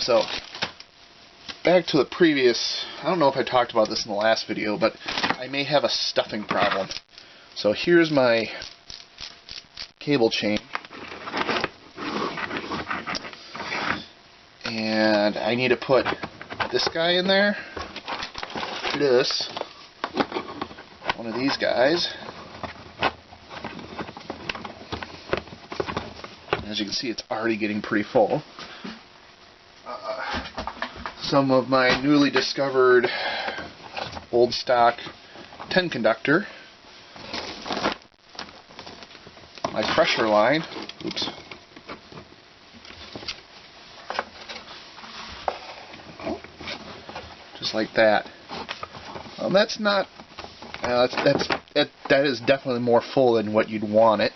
So, back to the previous, I don't know if I talked about this in the last video, but I may have a stuffing problem. So here's my cable chain. And I need to put this guy in there, this, one of these guys. As you can see, it's already getting pretty full. Some of my newly discovered old stock 10 conductor. My pressure line. Oops. Just like that. That's not. That is definitely more full than what you'd want it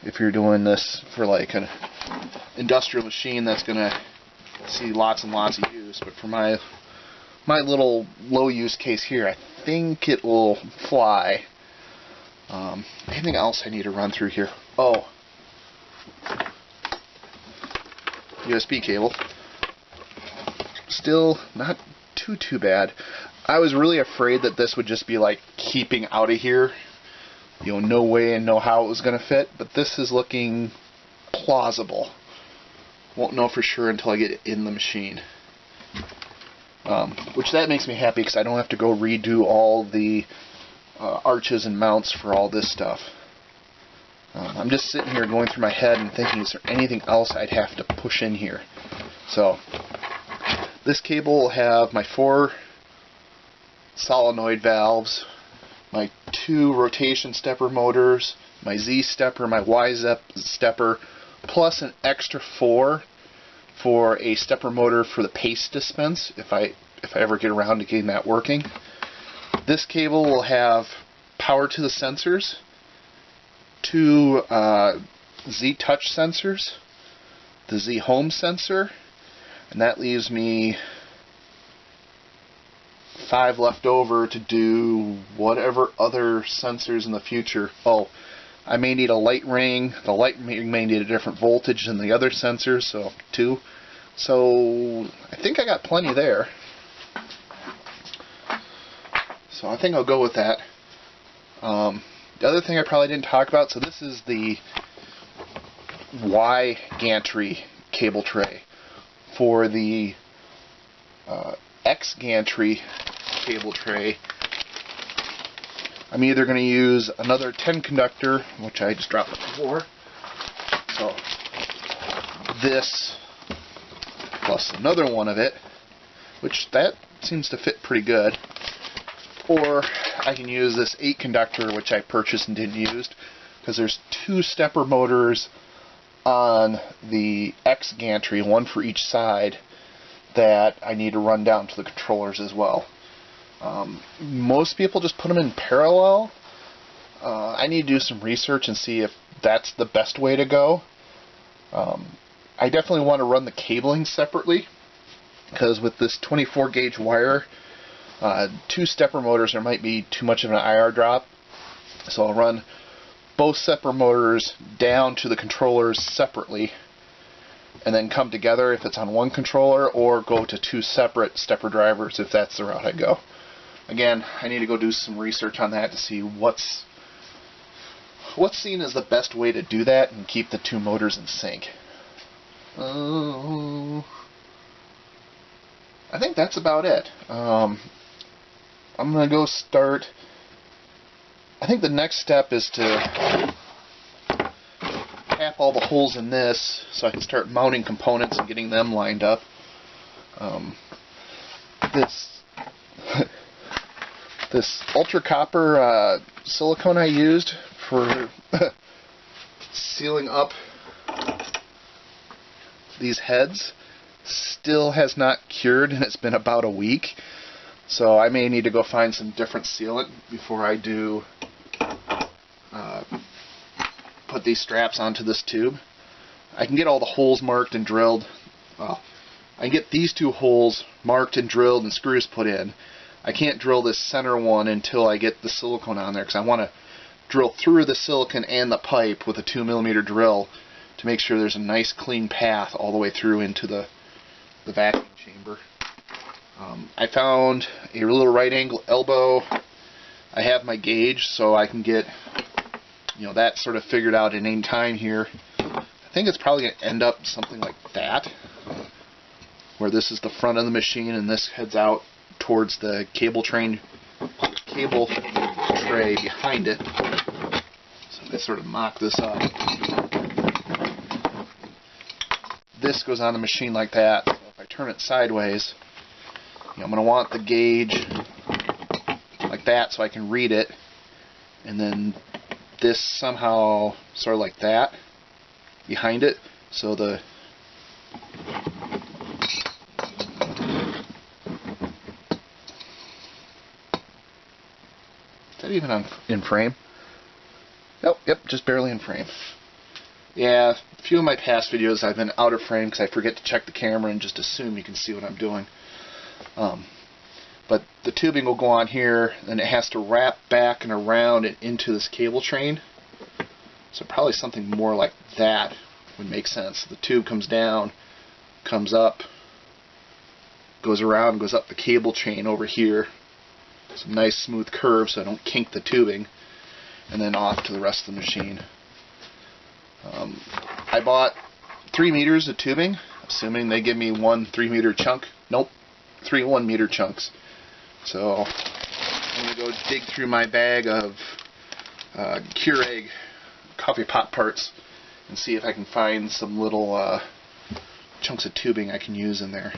if you're doing this for like an industrial machine that's gonna see lots and lots of use. But for my little low use case here, I think it will fly. Anything else I need to run through here? Oh, USB cable. Still not too bad. I was really afraid that this would just be like keeping out of here. You know, no way and no how it was going to fit, but this is looking plausible. Won't know for sure until I get it in the machine. Which that makes me happy because I don't have to go redo all the arches and mounts for all this stuff. I'm just sitting here going through my head and thinking, is there anything else I'd have to push in here? So, this cable will have my 4 solenoid valves, my 2 rotation stepper motors, my Z stepper, my Y stepper, plus an extra 4 for a stepper motor for the paste dispense, if I ever get around to getting that working. This cable will have power to the sensors, 2 Z touch sensors, the Z home sensor, and that leaves me 5 left over to do whatever other sensors in the future. Oh, I may need a light ring. The light ring may need a different voltage than the other sensors, so 2. So I think I got plenty there. So I think I'll go with that. The other thing I probably didn't talk about, so this is the Y gantry cable tray. For the X gantry cable tray, I'm either going to use another 10 conductor, which I just dropped on the floor. So this plus another one of it, which that seems to fit pretty good. Or I can use this 8 conductor, which I purchased and didn't use, because there's 2 stepper motors on the X gantry, one for each side, that I need to run down to the controllers as well. Most people just put them in parallel. I need to do some research and see if that's the best way to go. I definitely want to run the cabling separately, because with this 24 gauge wire, 2 stepper motors, there might be too much of an IR drop. So I'll run both stepper motors down to the controllers separately, and then come together if it's on one controller, or go to 2 separate stepper drivers if that's the route I go. Again, I need to go do some research on that to see what's seen as the best way to do that and keep the 2 motors in sync. I think that's about it. I'm going to go start. I think the next step is to tap all the holes in this so I can start mounting components and getting them lined up. This ultra copper silicone I used for sealing up these heads still has not cured, and it's been about a week. So I may need to go find some different sealant before I do put these straps onto this tube. I can get all the holes marked and drilled. Well, I can get these 2 holes marked and drilled and screws put in. I can't drill this center one until I get the silicone on there, because I want to drill through the silicone and the pipe with a 2mm drill to make sure there's a nice clean path all the way through into the the vacuum chamber. I found a little right angle elbow. I have my gauge, so I can get, you know, that sort of figured out in any time here. I think it's probably going to end up something like that, where this is the front of the machine and this heads out towards the cable tray behind it. So I sort of mock this up. This goes on the machine like that. So if I turn it sideways, you know, I'm going to want the gauge like that so I can read it, and then this somehow sort of like that behind it, so the is that even in frame? Nope, yep, just barely in frame. Yeah, a few of my past videos I've been out of frame because I forget to check the camera and just assume you can see what I'm doing. But the tubing will go on here, and it has to wrap back and around and into this cable train. So probably something more like that would make sense. The tube comes down, comes up, goes around, goes up the cable chain over here. Some nice smooth curve so I don't kink the tubing, and then off to the rest of the machine. I bought 3 meters of tubing, assuming they give me one 3-meter chunk. Nope, 3 1-meter chunks. So I'm going to go dig through my bag of Keurig coffee pot parts and see if I can find some little chunks of tubing I can use in there.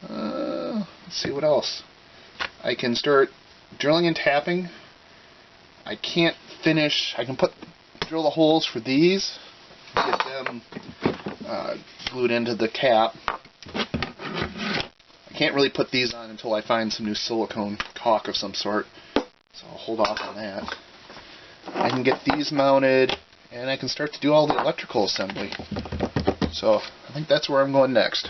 Let's see what else. I can start drilling and tapping. I can't finish. I can drill the holes for these, get them glued into the cap. I can't really put these on until I find some new silicone caulk of some sort, so I'll hold off on that. I can get these mounted, and I can start to do all the electrical assembly. So I think that's where I'm going next.